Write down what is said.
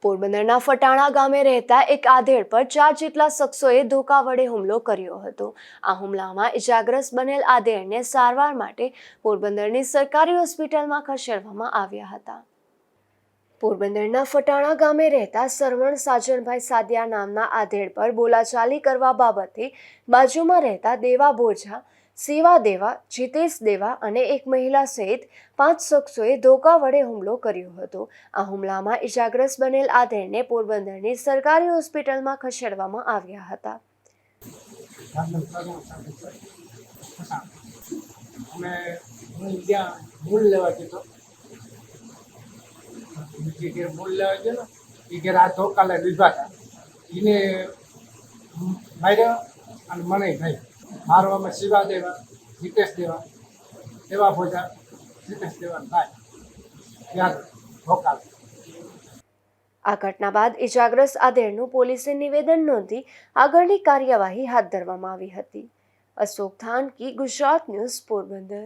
પોરબંદરના ફટાણા ગામે રહેતા એક આધેડ પર 4 જેટલા શખ્સોએ ધોકા વડે હુમલો કર્યો હતો। આ હુમલામાં ઇજાગ્રસ્ત બનેલ આધેડને સારવાર માટે પોરબંદરની સરકારી હોસ્પિટલમાં ખસેડવામાં આવ્યા હતા। પોરબંદરના ફટાણા ગામે રહેતા સરવણ સાજણભાઈ સાદિયા નામના આધેડ પર બોલાચાલી કરવા બાબતે બાજુમાં રહેતા દેવા બોરજા, સેવા દેવા, જીતેશ દેવા અને એક મહિલા સહિત 5 શખ્સોએ ધોકા વડે હુમલો કર્યો હતો। આ હુમલામાં ઇજાગ્રસ્ત બનેલ આધેડને પોરબંદરની સરકારી હોસ્પિટલમાં ખસેડવામાં આવ્યા હતા। મારવામાં શિવા દેવા, જીતેશ દેવા, દેવા ભોજા, જીતેશ દેવા ભાઈ યાર ભોકાલ। આ ઘટના બાદ ઇજાગ્રસ્ત આધેડનું પોલીસે નિવેદન નોંધી આગળની કાર્યવાહી હાથ ધરવામાં આવી હતી। અશોક થાનકી, ગુજરાત ન્યૂઝ, પોરબંદર।